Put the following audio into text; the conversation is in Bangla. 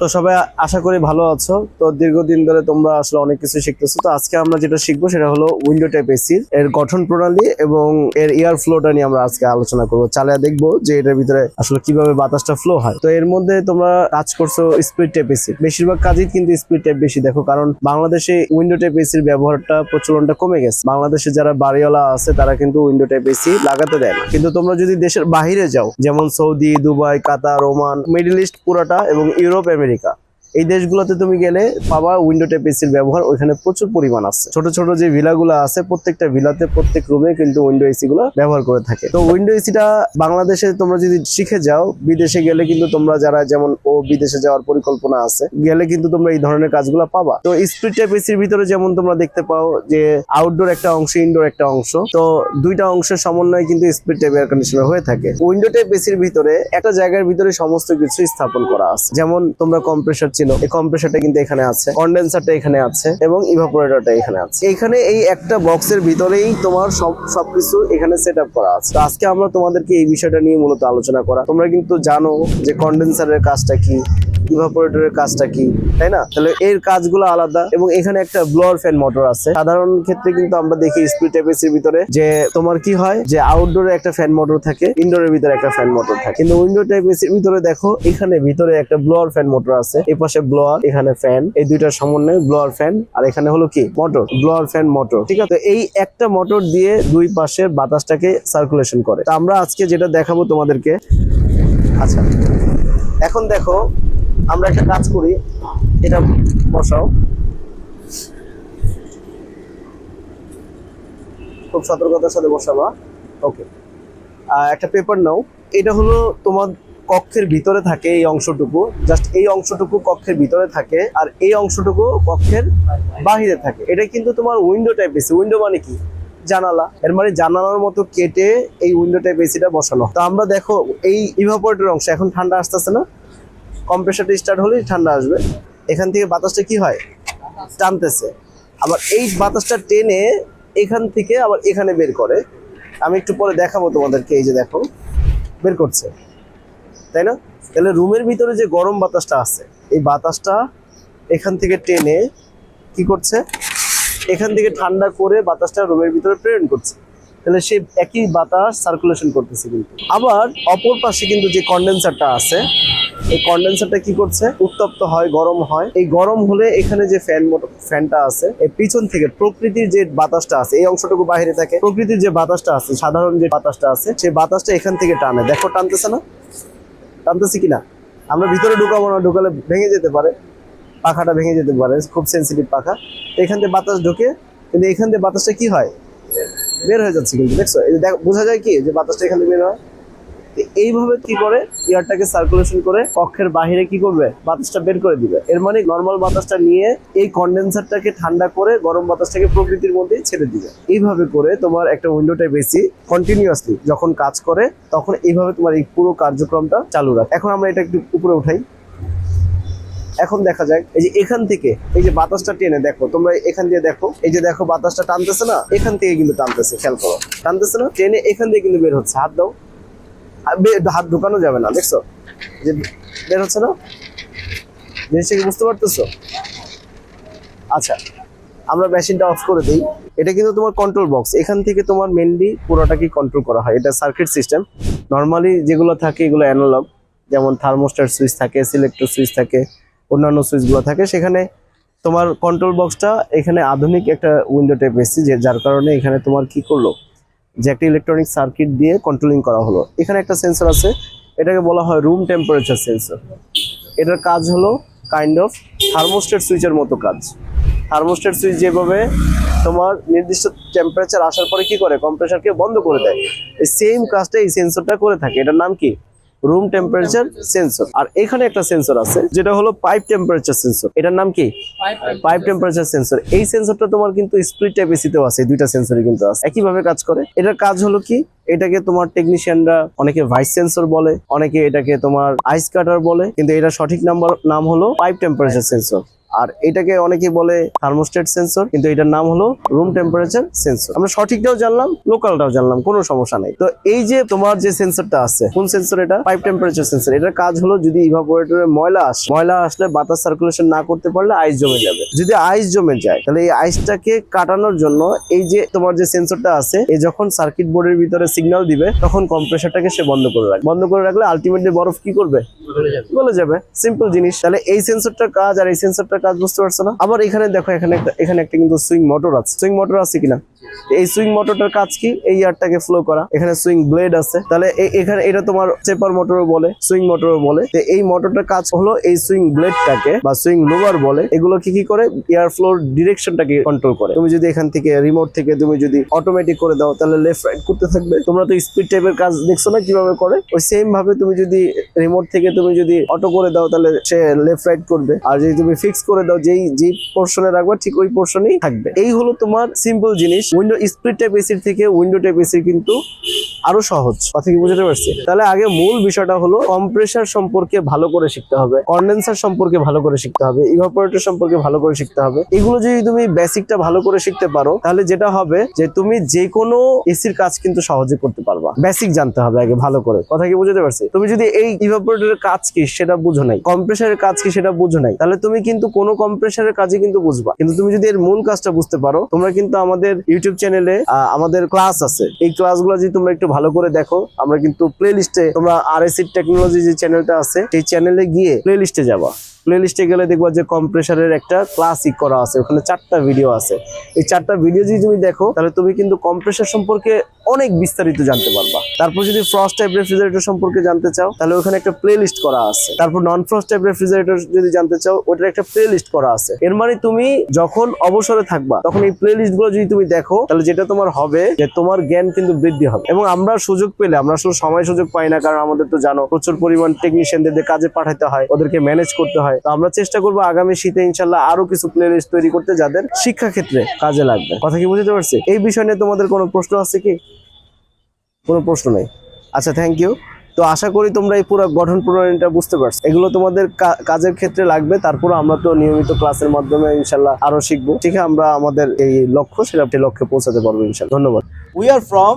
তো সবাই আশা করি ভালো আছো। তো দীর্ঘদিন ধরে তোমরা আসলে অনেক কিছু শিখতেছো। তো আজকে আমরা যেটা শিখবো সেটা হলো উইন্ডো টাইপ এসি এর গঠন প্রণালী এবং এর এয়ার ফ্লোটা নিয়ে আমরা আজকে আলোচনা করবো। চালিয়ে দেখবো যে এটার ভিতরে আসলে কিভাবে বাতাসটা ফ্লো হয়। তো এর মধ্যে তোমরা কাজ করছো স্প্লিট টাইপ এসি, বেশিরভাগ কাজই কিন্তু স্প্লিট টাইপ বেশি দেখো, কারণ বাংলাদেশে উইন্ডো টাইপ এসির ব্যবহারটা প্রচলনটা কমে গেছে। বাংলাদেশে যারা বাড়িওয়ালা আছে তারা কিন্তু উইন্ডো টাইপ এসি লাগাতে দেয় না। কিন্তু তোমরা যদি দেশের বাহিরে যাও, যেমন সৌদি, দুবাই, কাতার, ওমান, মিডল ইস্ট পুরাটা এবং ইউরোপ, আমেরিকা, এই দেশগুলোতে তুমি গেলে পাবা উইন্ডো টাইপ এসির ব্যবহার ওইখানে প্রচুর পরিমাণ আছে। ছোট ছোট যে ভিলাগুলো আছে প্রত্যেকটা ভিলাতে প্রত্যেক রুমে কিন্তু উইন্ডো এসি গুলো ব্যবহার করে থাকে। তো উইন্ডো এসিটা বাংলাদেশে তোমরা যদি শিখে যাও, বিদেশে গেলে কিন্তু তোমরা যারা যেমন বিদেশে যাওয়ার পরিকল্পনা আছে, গেলে কিন্তু তোমরা এই ধরনের কাজগুলো পাবা। তো স্প্লিট টাইপ এসির ভিতরে যেমন তোমরা দেখতে পাও যে আউটডোর একটা অংশ, ইনডোর একটা অংশ, তো দুইটা অংশের সমন্বয়ে কিন্তু স্প্লিট টাইপ এয়ার কন্ডিশনার হয়ে থাকে। উইন্ডো টাইপ এসির ভিতরে একটা জায়গার ভিতরে সমস্ত কিছু স্থাপন করা আছে। যেমন তোমরা কম্প্রেসার, এই কম্প্রেসারটা কিন্তু এখানে আছে, কন্ডেন্সারটা এখানে আছে এবং ইভাপোরেটরটা এখানে আছে। এখানে এই একটা বক্সের ভিতরেই তোমার সবকিছু এখানে সেট আপ করা আছে। তো আজকে আমরা তোমাদেরকে এই বিষয়টা নিয়ে মূলত আলোচনা করা। তোমরা কিন্তু জানো যে কন্ডেন্সারের কাজটা কি, ইভাপোরেটরের কাজটা কি, তাই না? তাহলে এর কাজগুলো আলাদা। এবং এখানে একটা ব্লোয়ার ফ্যান মোটর আছে। সাধারণ ক্ষেত্রে কিন্তু আমরা দেখি স্প্লিট টাইপ এসির ভিতরে যে তোমার কি হয় যে আউটডোরে একটা ফ্যান মোটর থাকে, ইনডোরের ভিতরে একটা ফ্যান মোটর থাকে। কিন্তু উইন্ডো টাইপ এসির ভিতরে দেখো এখানে ভিতরে একটা ব্লোয়ার ফ্যান মোটর আছে, এই পাশে ব্লোয়ার, এখানে ফ্যান, এই দুইটার সমন্বয়ে ব্লোয়ার ফ্যান, আর এখানে হলো কি মোটর, ব্লোয়ার ফ্যান মোটর। ঠিক আছে, এই একটা মোটর দিয়ে দুই পাশে বাতাসটাকে সার্কুলেশন করে। তো আমরা আজকে যেটা দেখাবো তোমাদেরকে, আচ্ছা এখন দেখো আমরা একটা কাজ করি, এটা বসাও, খুব সতর্কতার সাথে বসাবা। ওকে, একটা পেপার নাও। এটা হলো তোমার কক্ষের ভিতরে থাকে এই অংশটুকু, জাস্ট এই অংশটুকু কক্ষের ভিতরে থাকে, আর এই অংশটুকু কক্ষের বাহিরে থাকে। এটা কিন্তু তোমার উইন্ডো টাইপ এসি। উইন্ডো মানে কি? জানালা। এর মানে জানালার মতো কেটে এই উইন্ডো টাইপ এসিটা বসানো। তো আমরা দেখো এই ইভাপোরেটর অংশ এখন ঠান্ডা আসতেছে না, কম্প্রেসারটা স্টার্ট হলেই ঠান্ডা আসবে। এখান থেকে বাতাসটা কি হয়, টানতেছে। আবার এই বাতাসটা টেনে এখান থেকে আবার এখানে বের করে। আমি একটু পরে দেখাবো তোমাদেরকে, এই যে দেখো বের করছে, তাই না? তাহলে রুমের ভিতরে যে গরম বাতাসটা আছে, এই বাতাসটা এখান থেকে টেনে কি করছে, এখান থেকে ঠান্ডা করে বাতাসটা রুমের ভিতরে প্রেরণ করছে। তাহলে সেই একই বাতাস সার্কুলেশন করতেছে। কিন্তু আবার অপর পাশে কিন্তু যে কন্ডেন্সারটা আছে, এই কন্ডেন্সারটা কি করছে, উত্তপ্ত হয়, গরম হয়। এই গরম হলে এখানে যে ফ্যানটা আছে, এই পিছন থেকে প্রকৃতির যে বাতাসটা আছে, এই অংশটুকু বাইরে থাকে, প্রকৃতির যে বাতাসটা আছে, সাধারণ যে বাতাসটা আছে, সেই বাতাসটা এখান থেকে টানে। দেখো টানতেছে না, টানতেছে কিনা? আমরা ভিতরে ঢুকাবো না, ঢুকালে ভেঙে যেতে পারে, পাখাটা ভেঙে যেতে পারে, খুব সেন্সিটিভ পাখা। এখান থেকে বাতাস ঢোকে, কিন্তু এখান থেকে বাতাসটা কি হয়, বের হয়ে যাচ্ছে। কিন্তু দেখছো, বোঝা যায় কি যে বাতাসটা এখান থেকে বের হয়। এইভাবে কি করে এয়ারটাকে সার্কুলেশন করে কক্ষের বাহিরে কি করবে, বাতাসটা বের করে দিবে। এর মানে নর্মাল বাতাসটা নিয়ে এই কন্ডেন্সারটাকে ঠান্ডা করে গরম বাতাসটাকে প্রকৃতির মধ্যে ছেড়ে দিবে। এইভাবে করে তোমার একটা উইন্ডো টাইপ এসি কন্টিনিউয়াসলি যখন কাজ করে, তখন এইভাবে তোমার এই পুরো কার্যক্রমটা চালু রাখে। এখন আমরা এটা একটু উপরে উঠাই। এখন দেখা যায় এই যে এখান থেকে এই যে বাতাসটা টেনে, দেখো তোমরা এখান দিয়ে দেখো, এই যে দেখো বাতাসটা টানতেছে না, এখান থেকে কিন্তু টানতেছে, খেয়াল করো, টানতেছে না, টেনে এখান থেকে কিন্তু বের হচ্ছে। হাত দাও, হাত ঢুকানো যাবে না, দেখছো যে বের হচ্ছে না, জিনিসটা কি বুঝতে পারতেছো? আচ্ছা, আমরা মেশিনটা অফ করে দিই। এটা কিন্তু তোমার কন্ট্রোল বক্স, এখান থেকে তোমার মেনলি পুরোটাকে কন্ট্রোল করা হয়। এটা সার্কিট সিস্টেম। নর্মালি যেগুলো থাকে এগুলো অ্যানালগ, যেমন থার্মোস্ট্যাট সুইচ থাকে, সিলেক্টর সুইচ থাকে, অন্যান্য সুইচগুলো থাকে। সেখানে তোমার কন্ট্রোল বক্সটা এখানে আধুনিক একটা উইন্ডো টাইপ এসি, যার কারণে এখানে তোমার কি করলো যে একটা ইলেকট্রনিক সার্কিট দিয়ে কন্ট্রোলিং করা হলো। এখানে একটা সেন্সর আছে, এটাকে বলা হয় রুম টেম্পারেচার সেন্সর। এটার কাজ হলো কাইন্ড অফ থার্মোস্ট্যাট সুইচের মতো কাজ। থার্মোস্ট্যাট সুইচ যেভাবে তোমার নির্দিষ্ট টেম্পারেচার আসার পরে কি করে, কম্প্রেসারকে বন্ধ করে দেয়, এই সেম কাজটা এই সেন্সরটা করে থাকে। এটার নাম কি, রুম টেম্পারেচার সেন্সর। আর এখানে একটা সেন্সর আছে যেটা হলো পাইপ টেম্পারেচার সেন্সর। এটার নাম কি, পাইপ টেম্পারেচার সেন্সর। এই সেন্সরটা তোমার কিন্তু স্প্লিট টাইপ এসিতেও আছে, দুইটা সেন্সরই কিন্তু আছে, একইভাবে কাজ করে। এটার কাজ হলো কি, এটাকে তোমার টেকনিশিয়ানরা অনেকে ভাইস সেন্সর বলে, অনেকে এটাকে তোমার আইস কাটার বলে, কিন্তু এটা সঠিক নাম হলো পাইপ টেম্পারেচার সেন্সর। আর এটাকে অনেকেই বলে থার্মোস্ট্যাট সেন্সর, কিন্তু এটার নাম হলো রুম টেম্পারেচার সেন্সর। আমরা সঠিকটাও জানলাম, লোকালটাও জানলাম, কোনো সমস্যা নাই। তো এই যে তোমার যে সেন্সরটা আছে, কোন সেন্সর এটা? Pipe temperature sensor. এটার কাজ হলো যদি ইভাপোরেটরে ময়লা আসলে বাতাস সার্কুলেশন না করতে পারলে আইস জমে যাবে। যদি আইস জমে যায় তাহলে এই আইসটাকে কাটানোর জন্য এই যে তোমার যে সেন্সরটা আছে, এই যখন সার্কিট বোর্ডের ভিতরে সিগন্যাল দিবে তখন কম্প্রেসারটাকে সে বন্ধ করে রাখবে। বন্ধ করে রাখলে আলটিমেটলি বরফ কি করবে? গলে যাবে। সিম্পল জিনিস। তাহলে এই সেন্সরটার কাজ আর এই সেন্সরটার কাজ বুঝতে পারছো না? আবার এখানে দেখো, এখানে একটা কিন্তু সুইং মোটর আছে। সুইং মোটর আছে কিনা? এই সুইং মোটরটার কাজ কি? এই এয়ারটাকে ফ্লো করা। এখানে সুইং ব্লেড আছে। তাহলে এখানে এটা তোমার চেপার মোটরও বলে, সুইং মোটরও বলে। তো এই মোটরটার কাজ হলো এই সুইং ব্লেডটাকে বা সুইং লোভার বলে, এগুলো কি করে? এয়ার ফ্লোর ডিরেকশনটাকে কন্ট্রোল করে। তুমি যদি এখান থেকে রিমোট থেকে তুমি যদি অটোমেটিক করে দাও তাহলে লেফট রাইট করতে থাকবে। তোমরা তো স্পিড টাইপের কাজ দেখছো না কিভাবে করে? ওই সেম ভাবে তুমি যদি রিমোট থেকে তুমি যদি অটো করে দাও তাহলে সে লেফট রাইট করবে। আর যদি তুমি ফিক্স করে দাও যেই পোর্শনে রাখবে ঠিক ওই পোর্শনেই থাকবে। এই হলো তোমার সিম্পল জিনিস। উইন্ডো স্প্লিট টাইপ এসির থেকে উইন্ডো টাইপ এসি কিন্তু আরো সহজ। কথা কি বুঝতে পারছি? তাহলে আগে মূল বিষয়টা হলো কম্প্রেসার সম্পর্কে ভালো করে শিখতে হবে, কন্ডেন্সার সম্পর্কে ভালো করে শিখতে হবে, ইভাপোরেটর সম্পর্কে ভালো করে শিখতে হবে। এগুলো যদি তুমি বেসিকটা ভালো করে শিখতে পারো তাহলে যেটা হবে যে তুমি যে কোনো এসির কাজ কিন্তু সহজে করতে পারবা। বেসিক জানতে হবে আগে ভালো করে। কথা কি বুঝতে পারছি? তুমি যদি এই ইভাপোরেটরের কাজ কি সেটা বুঝো নাই, কম্প্রেসারের কাজ কি সেটা বুঝো নাই, তাহলে তুমি কিন্তু কোনো কম্প্রেসারের কাজই কিন্তু বুঝবা। কিন্তু তুমি যদি এর মূল কাজটা বুঝতে পারো, তোমরা কিন্তু আমাদের ইউটিউব চ্যানেলে আমাদের ক্লাস আছে। এই ক্লাসগুলো যদি তোমরা একটু ভালো করে দেখো, আমরা কিন্তু প্লে লিস্টে, তোমরা আরএসি টেকনোলজি যে চ্যানেলটা আছে সেই চ্যানেলে গিয়ে প্লে লিস্টে যাবা। প্লে লিস্টে গেলে দেখবা যে কম্প্রেসারের একটা ক্লাসিক করা আছে, ওখানে 4টা ভিডিও আছে। এই 4টা ভিডিও যদি তুমি দেখো তাহলে তুমি কিন্তু কম্প্রেসার সম্পর্কে অনেক বিস্তারিত জানতে পারবা। তারপর যদি ফ্রস্ট টাইপ রেফ্রিজারেটর সম্পর্কে জানতে চাও তাহলে ওখানে একটা প্লে লিস্ট করা আছে। তারপর নন ফ্রস্ট টাইপ রেফ্রিজারেটর যদি জানতে চাও ওটার একটা প্লে লিস্ট করা আছে। এর মানে তুমি যখন অবসরে থাকবা তখন এই প্লে লিস্ট গুলো যদি তুমি দেখো তাহলে যেটা তোমার হবে যে তোমার জ্ঞান কিন্তু বৃদ্ধি হবে। এবং আমরা সুযোগ পেলে, আমরা আসলে সময় সুযোগ পাই না, কারণ আমাদের তো জানো প্রচুর পরিমাণ টেকনিশিয়ানদের কাজে পাঠাতে হয়, ওদেরকে ম্যানেজ করতে হয়। তো আমরা চেষ্টা করবো আগামী শীতে ইনশাল্লাহ আরো কিছু প্লে লিস্ট তৈরি করতে যাদের শিক্ষা ক্ষেত্রে কাজে লাগবে। কথা কি বুঝতে পারছি? এই বিষয় নিয়ে তোমাদের কোনো প্রশ্ন আছে কি? কোনো প্রশ্ন নেই? আচ্ছা, থ্যাংক ইউ। তো আশা করি তোমরা এই পুরো গঠন প্রণালীটা বুঝতে পারছো। এগুলো তোমাদের কাজের ক্ষেত্রে লাগবে। তারপর আমরা তো নিয়মিত ক্লাসের মাধ্যমে ইনশাল্লাহ আরো শিখবো। ঠিক আছে, আমরা আমাদের এই লক্ষ্য, সেটা লক্ষ্যে পৌঁছাতে পারবো ইনশাল্লাহ। ধন্যবাদ। We are from